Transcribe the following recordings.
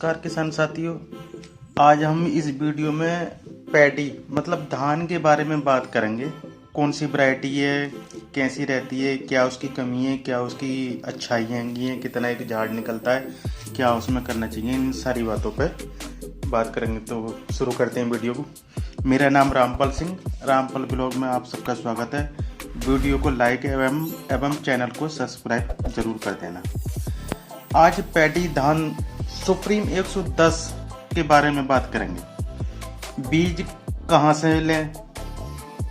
नमस्कार किसान साथियों। आज हम इस वीडियो में पैडी मतलब धान के बारे में बात करेंगे। कौन सी वैरायटी है, कैसी रहती है, क्या उसकी कमी है, क्या उसकी अच्छाइयाँ हैं, कितना एक झाड़ निकलता है, क्या उसमें करना चाहिए, इन सारी बातों पे बात करेंगे। तो शुरू करते हैं वीडियो को। मेरा नाम रामपाल सिंह, रामपाल ब्लॉग में आप सबका स्वागत है। वीडियो को लाइक एवं चैनल को सब्सक्राइब जरूर कर देना। आज पैडी धान सुप्रीम 110 के बारे में बात करेंगे। बीज कहाँ से लें,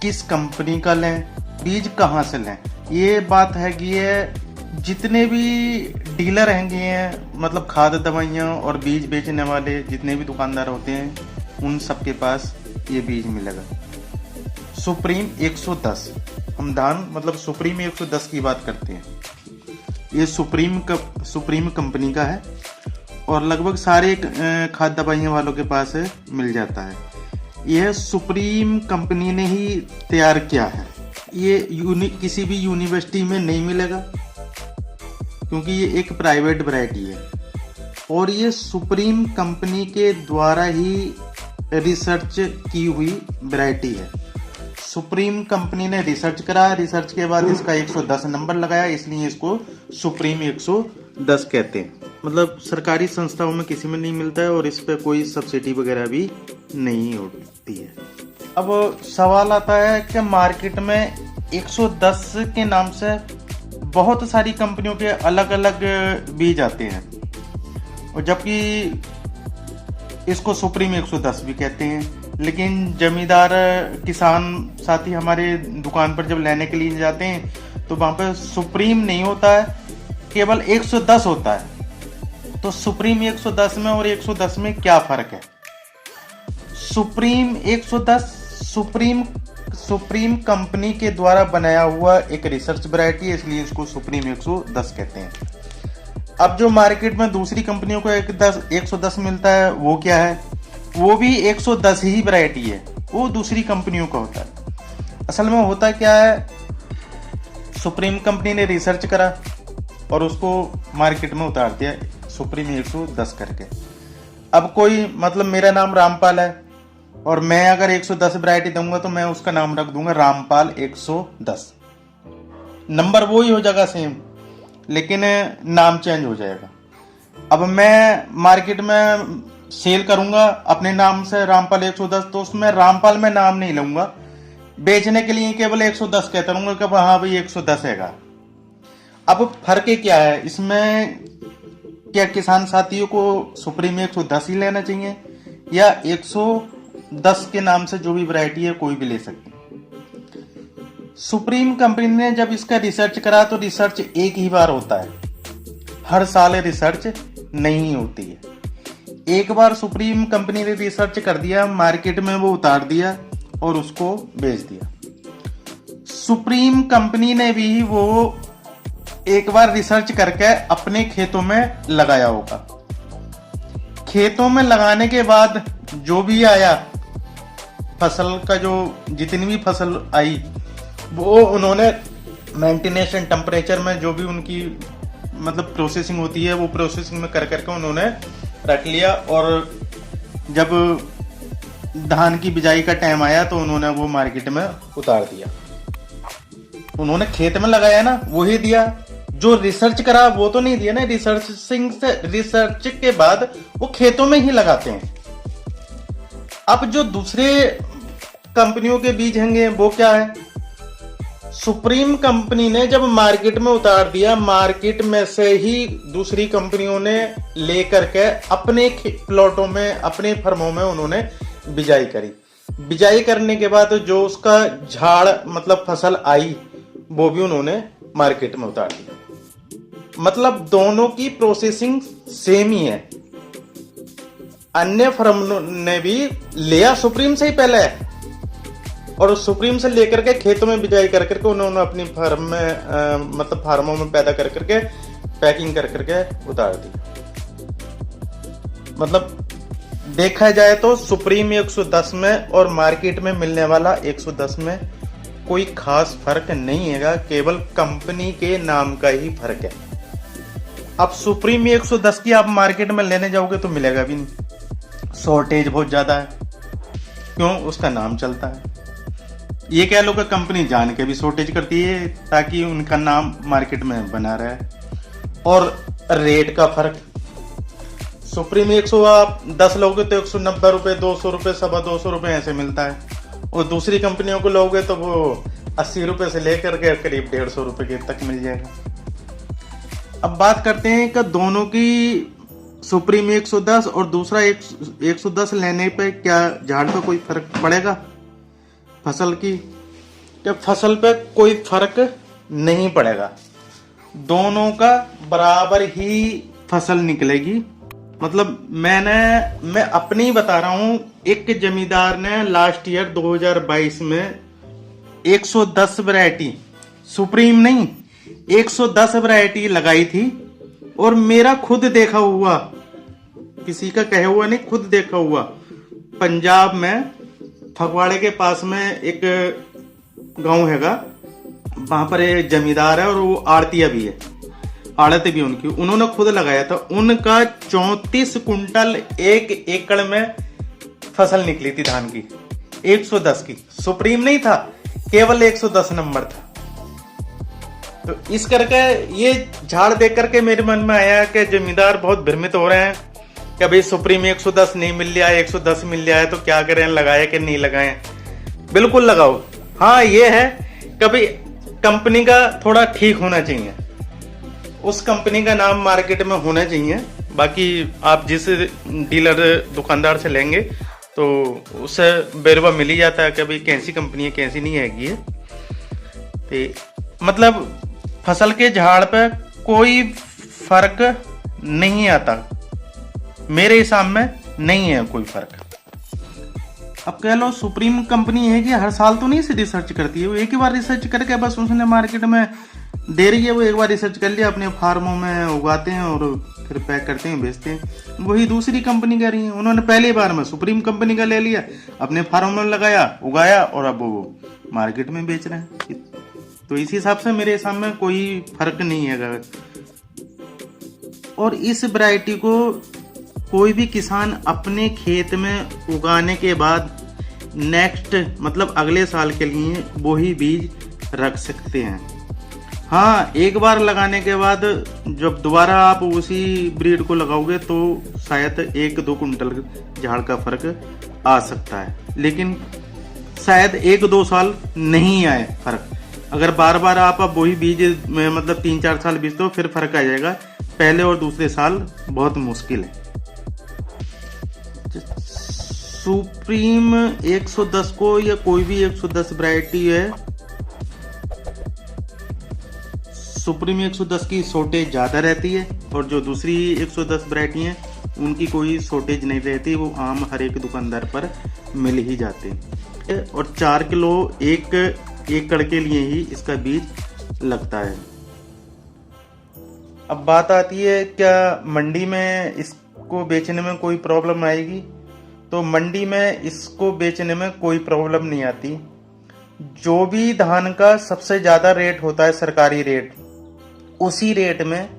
किस कंपनी का लें, बीज कहाँ से लें, ये बात है कि ये जितने भी डीलर हैं मतलब खाद दवाइयाँ और बीज बेचने वाले जितने भी दुकानदार होते हैं उन सबके पास ये बीज मिलेगा। सुप्रीम 110 हम धान मतलब सुप्रीम 110 की बात करते हैं। ये सुप्रीम कंपनी का है और लगभग सारे खाद दवाइयाँ वालों के पास मिल जाता है। यह सुप्रीम कंपनी ने ही तैयार किया है। ये किसी भी यूनिवर्सिटी में नहीं मिलेगा क्योंकि ये एक प्राइवेट वैरायटी है और ये सुप्रीम कंपनी के द्वारा ही रिसर्च की हुई वैरायटी है। सुप्रीम कंपनी ने रिसर्च करा, रिसर्च के बाद इसका 110 नंबर लगाया, इसलिए इसको सुप्रीम 110 कहते हैं। मतलब सरकारी संस्थाओं में किसी में नहीं मिलता है और इस पे कोई सब्सिडी वगैरह भी नहीं होती है। अब सवाल आता है कि मार्केट में 110 के नाम से बहुत सारी कंपनियों के अलग अलग बीज आते हैं और जबकि इसको सुप्रीम 110 भी कहते हैं। लेकिन जमींदार किसान साथी हमारे दुकान पर जब लेने के लिए जाते हैं तो वहां पर सुप्रीम नहीं होता है, केवल 110 होता है। तो सुप्रीम 110 में और 110 में क्या फर्क है? सुप्रीम 110 सुप्रीम कंपनी के द्वारा बनाया हुआ एक रिसर्च वैरायटी है, इसलिए इसको सुप्रीम 110 कहते हैं। अब जो मार्केट में दूसरी कंपनियों को 110 मिलता है वो क्या है? वो भी 110 ही वैरायटी है, वो दूसरी कंपनियों का होता है। असल में होता क्या है, सुप्रीम कंपनी ने रिसर्च करा और उसको मार्केट में उतार दिया सुप्रीम 110 करके। अब कोई मतलब मेरा नाम रामपाल है और मैं अगर 110 वैरायटी दूंगा तो मैं उसका नाम रख दूंगा रामपाल 110। नंबर वो ही हो जाएगा सेम, लेकिन नाम चेंज हो जाएगा। अब मैं मार्केट में सेल करूंगा अपने नाम से रामपाल 110, तो उसमें रामपाल में नाम नहीं लूंगा, बेचने के लिए केवल 110 कहता रहूंगा कि हाँ भाई 110 हैगा। अब फर्क क्या है इसमें? क्या किसान साथियों को सुप्रीम 110 ही लेना चाहिए या 110 के नाम से जो भी वैरायटी है कोई भी ले सकते हैं? सुप्रीम कंपनी ने जब इसका रिसर्च करा तो रिसर्च एक ही बार होता है, हर साल रिसर्च नहीं होती है। एक बार सुप्रीम कंपनी ने रिसर्च कर दिया, मार्केट में वो उतार दिया और उसको बेच दिया। सुप्रीम कंपनी ने भी वो एक बार रिसर्च करके अपने खेतों में लगाया होगा। खेतों में लगाने के बाद जो भी आया फसल का, जो जितनी भी फसल आई वो उन्होंने मेंटेनेशन टेम्परेचर में जो भी उनकी मतलब प्रोसेसिंग होती है वो प्रोसेसिंग में कर करके उन्होंने रख लिया और जब धान की बिजाई का टाइम आया तो उन्होंने वो मार्केट में उतार दिया। उन्होंने खेत में लगाया ना, वही दिया। जो रिसर्च करा वो तो नहीं दिया ना। रिसर्च के बाद वो खेतों में ही लगाते हैं। अब जो दूसरे कंपनियों के बीज होंगे वो क्या है? सुप्रीम कंपनी ने जब मार्केट में उतार दिया, मार्केट में से ही दूसरी कंपनियों ने लेकर के अपने प्लॉटों में, अपने फर्मों में उन्होंने बिजाई करी। बिजाई करने के बाद जो उसका झाड़ मतलब फसल आई वो भी उन्होंने मार्केट में उतार दिया। मतलब दोनों की प्रोसेसिंग सेम ही है। अन्य फर्म ने भी लिया सुप्रीम से ही पहले और उस सुप्रीम से लेकर के खेतों में बिजाई कर करके उन्होंने अपनी फार्म में मतलब फार्मों में पैदा कर करके पैकिंग कर करके उतार दी। मतलब देखा जाए तो सुप्रीम 110 में और मार्केट में मिलने वाला 110 में कोई खास फर्क नहीं है, केवल कंपनी के नाम का ही फर्क है। अब सुप्रीम 110 की आप मार्केट में लेने जाओगे तो मिलेगा भी नहीं, शॉर्टेज बहुत ज्यादा है। क्यों? उसका नाम चलता है। ये कह लो कि कंपनी जान के भी शॉर्टेज करती है ताकि उनका नाम मार्केट में बना रहे। और रेट का फर्क, सुप्रीम 100 आप 10 लोगे तो 190 रुपए, 200 रुपए, 225 रुपए ऐसे मिलता है। और दूसरी कंपनियों को लोगे तो वो 80 रुपए से लेकर के करीब 150 रुपए के तक मिल जाएगा। अब बात करते हैं कि दोनों की, सुप्रीम 110 और दूसरा 110 लेने पे क्या झाड़ पे कोई फर्क पड़ेगा फसल की? क्या फसल पे कोई फर्क नहीं पड़ेगा, दोनों का बराबर ही फसल निकलेगी। मतलब मैं अपनी बता रहा हूं, एक जमींदार ने लास्ट ईयर 2022 में 110 वैरायटी, सुप्रीम नहीं 110 वैरायटी लगाई थी। और मेरा खुद देखा हुआ, किसी का कहे हुआ नहीं, खुद देखा हुआ, पंजाब में फगवाड़े के पास में एक गांव हैगा, वहां पर एक जमींदार है और वो आड़तिया भी है, आड़त भी उनकी, उन्होंने खुद लगाया था। उनका 34 कुंटल 1 एकड़ में फसल निकली थी धान की, 110 की। सुप्रीम नहीं था, केवल 110 नंबर था। तो इस करके ये झाड़ देख करके मेरे मन में आया कि जमींदार बहुत भ्रमित हो रहे हैं कि भाई सुप्रीम 110 नहीं मिल रहा है, 110 मिल रहा है तो क्या करें, लगाए कि नहीं लगाएं। बिल्कुल लगाओ। हाँ ये है कभी कंपनी का थोड़ा ठीक होना चाहिए, उस कंपनी का नाम मार्केट में होना चाहिए। बाकी आप जिस डीलर दुकानदार से लेंगे तो उससे बेरवा मिल ही जाता है कि भाई कैसी कंपनी है कैसी नहीं हैगी है। तो मतलब फसल के झाड़ पे कोई फर्क नहीं आता, मेरे हिसाब में नहीं है कोई फर्क। अब कह लो सुप्रीम कंपनी है कि हर साल तो नहीं से रिसर्च करती है, वो एक ही बार रिसर्च करके बस उसने मार्केट में दे रही है। वो एक बार रिसर्च कर लिया, अपने फार्मों में उगाते हैं और फिर पैक करते हैं, बेचते हैं। वही दूसरी कंपनी कर रही है, उन्होंने पहली बार में सुप्रीम कंपनी का ले लिया, अपने फार्म में लगाया, उगाया और अब वो मार्केट में बेच रहे हैं। तो इस हिसाब से मेरे हिसाब में कोई फर्क नहीं है। और इस वैरायटी को कोई भी किसान अपने खेत में उगाने के बाद नेक्स्ट मतलब अगले साल के लिए वही बीज रख सकते हैं। हाँ, एक बार लगाने के बाद जब दोबारा आप उसी ब्रीड को लगाओगे तो शायद 1-2 कुंटल झाड़ का फर्क आ सकता है, लेकिन शायद 1-2 साल नहीं आए फर्क। अगर बार बार आप वही बीज में मतलब 3-4 साल बीजते हो फिर फर्क आ जाएगा, पहले और दूसरे साल बहुत मुश्किल है। सुप्रीम 110 को या कोई भी 110 वैरायटी है, सुप्रीम 110 की शॉर्टेज ज्यादा रहती है और जो दूसरी 110 वैरायटी है उनकी कोई शॉर्टेज नहीं रहती, वो आम हर एक दुकानदार पर मिल ही जाते हैं। और 4 किलो 1 एकड़ के लिए ही इसका बीज लगता है। अब बात आती है क्या मंडी में इसको बेचने में कोई प्रॉब्लम आएगी? तो मंडी में इसको बेचने में कोई प्रॉब्लम नहीं आती। जो भी धान का सबसे ज्यादा रेट होता है, सरकारी रेट, उसी रेट में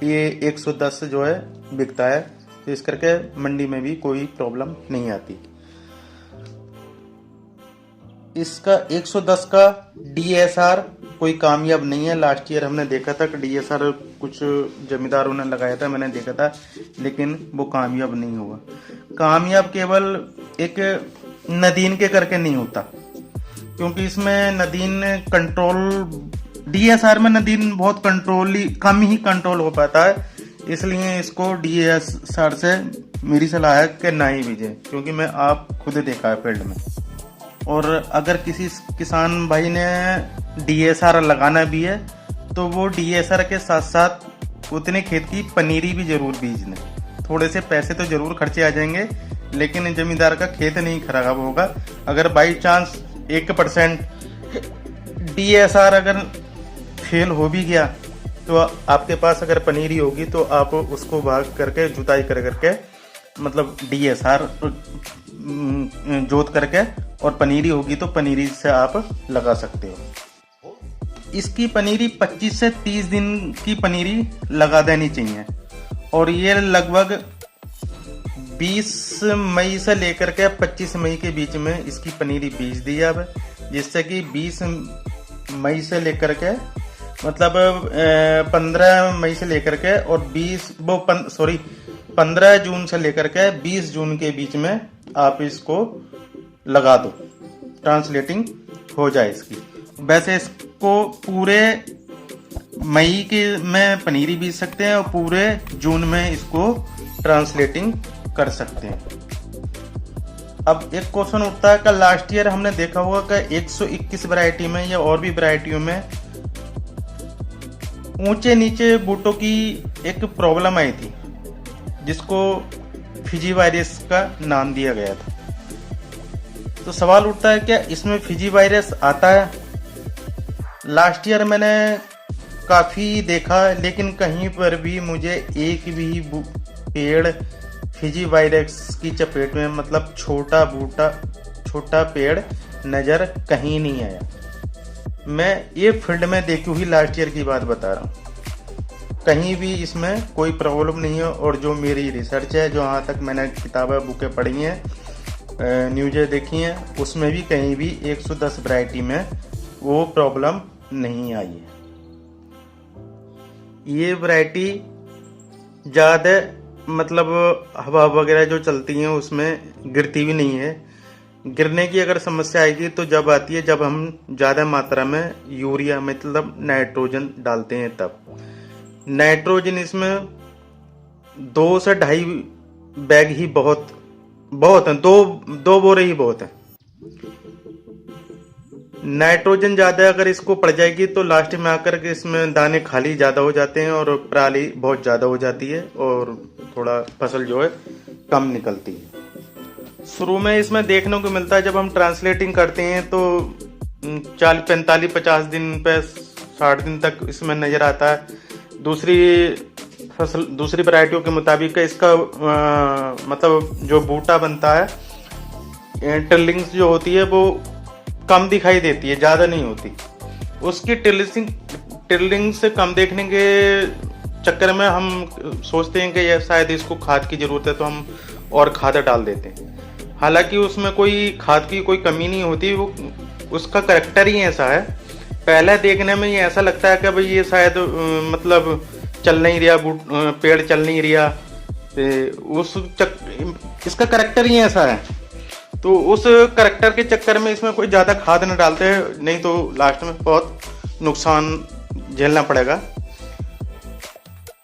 ये 110 जो है बिकता है। तो इस करके मंडी में भी कोई प्रॉब्लम नहीं आती। इसका 110 का डीएसआर कोई कामयाब नहीं है। लास्ट ईयर हमने देखा था कि डीएसआर कुछ जमींदारों ने लगाया था, मैंने देखा था, लेकिन वो कामयाब नहीं हुआ। कामयाब केवल एक नदीन के करके नहीं होता, क्योंकि इसमें नदीन कंट्रोल, डीएसआर में नदीन बहुत कम ही कंट्रोल हो पाता है। इसलिए इसको डीएसआर से मेरी सलाह है कि ना ही बीजें, क्योंकि मैं आप खुद देखा है फील्ड में। और अगर किसी किसान भाई ने डीएसआर लगाना भी है तो वो डीएसआर के साथ साथ उतने खेत की पनीरी भी जरूर बीज लें। थोड़े से पैसे तो जरूर खर्चे आ जाएंगे, लेकिन जमींदार का खेत नहीं खराब होगा। अगर बाई चांस 1% डीएसआर अगर फेल हो भी गया तो आपके पास अगर पनीरी होगी तो आप उसको भाग करके जुताई करके मतलब डीएसआर जोत करके और पनीरी होगी तो पनीरी से आप लगा सकते हो। इसकी पनीरी 25 से 30 दिन की पनीरी लगा देनी चाहिए। और ये लगभग 20 मई से लेकर के 25 मई के बीच में इसकी पनीरी बीज दी अब, जिससे कि 20 मई से लेकर के मतलब 15 मई से लेकर के और 15 जून से लेकर के 20 जून के बीच में आप इसको लगा दो, ट्रांसलेटिंग हो जाए इसकी। वैसे इसको पूरे मई के में पनीरी बीज सकते हैं और पूरे जून में इसको ट्रांसलेटिंग कर सकते हैं। अब एक क्वेश्चन उठता है कि लास्ट ईयर हमने देखा होगा कि 121 वैरायटी में या और भी वैरायटियों में ऊंचे नीचे बूटों की एक प्रॉब्लम आई थी, जिसको फिजी वायरस का नाम दिया गया था। तो सवाल उठता है क्या इसमें फिजी वायरस आता है? लास्ट ईयर मैंने काफी देखा, लेकिन कहीं पर भी मुझे एक भी पेड़ फिजी वायरस की चपेट में, मतलब छोटा पेड़ नजर कहीं नहीं आया। मैं ये फील्ड में देखी हुई लास्ट ईयर की बात बता रहा हूँ, कहीं भी इसमें कोई प्रॉब्लम नहीं है। और जो मेरी रिसर्च है, जो यहाँ तक मैंने किताबें बुकें पढ़ी हैं, न्यूज़ें देखी हैं, उसमें भी कहीं भी 110 वैरायटी में वो प्रॉब्लम नहीं आई है। ये वैरायटी ज़्यादा मतलब हवा वगैरह जो चलती हैं उसमें गिरती भी नहीं है। गिरने की अगर समस्या आएगी तो जब आती है जब हम ज़्यादा मात्रा में यूरिया मतलब नाइट्रोजन डालते हैं तब। नाइट्रोजन इसमें 2 से 2.5 बैग ही बहुत है, दो बोरे ही बहुत है। नाइट्रोजन ज्यादा अगर इसको पड़ जाएगी तो लास्ट में आकर के इसमें दाने खाली ज्यादा हो जाते हैं और पराली बहुत ज्यादा हो जाती है और थोड़ा फसल जो है कम निकलती है। शुरू में इसमें देखने को मिलता है जब हम ट्रांसलेटिंग करते हैं तो 40, 45, 50 दिन पे 60 दिन तक इसमें नजर आता है। दूसरी वैरायटियों के मुताबिक इसका मतलब जो बूटा बनता है, टिल्लिंग्स जो होती है वो कम दिखाई देती है, ज्यादा नहीं होती। उसकी टिल्लिंग से कम देखने के चक्कर में हम सोचते हैं कि ये शायद इसको खाद की जरूरत है, तो हम और खाद डाल देते हैं। हालांकि उसमें कोई खाद की कोई कमी नहीं होती, वो उसका करैक्टर ही ऐसा है। पहले देखने में ये ऐसा लगता है कि भाई ये शायद मतलब चल नहीं रहा, पेड़ चल नहीं रहा, इसका करैक्टर ही ऐसा है। तो उस करैक्टर के चक्कर में इसमें कोई ज़्यादा खाद न डालते हैं, नहीं तो लास्ट में बहुत नुकसान झेलना पड़ेगा।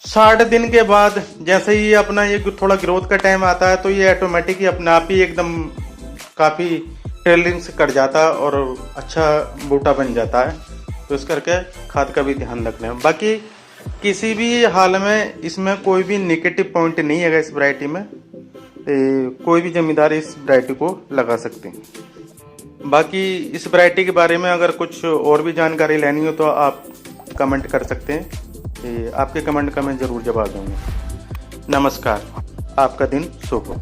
60 दिन के बाद जैसे ही अपना ये थोड़ा ग्रोथ का टाइम आता है तो ये ऑटोमेटिक ही अपने आप ही एकदम काफ़ी टेलिंग से कट जाता है और अच्छा बूटा बन जाता है। तो इस करके खाद का भी ध्यान रखना है। बाकी किसी भी हाल में इसमें कोई भी नेगेटिव पॉइंट नहीं है इस वैरायटी में, कोई भी जमींदार इस वैरायटी को लगा सकते हैं। बाकी इस वैरायटी के बारे में अगर कुछ और भी जानकारी लेनी हो तो आप कमेंट कर सकते हैं, आपके कमेंट का मैं ज़रूर जवाब दूंगा। नमस्कार, आपका दिन शुभ हो।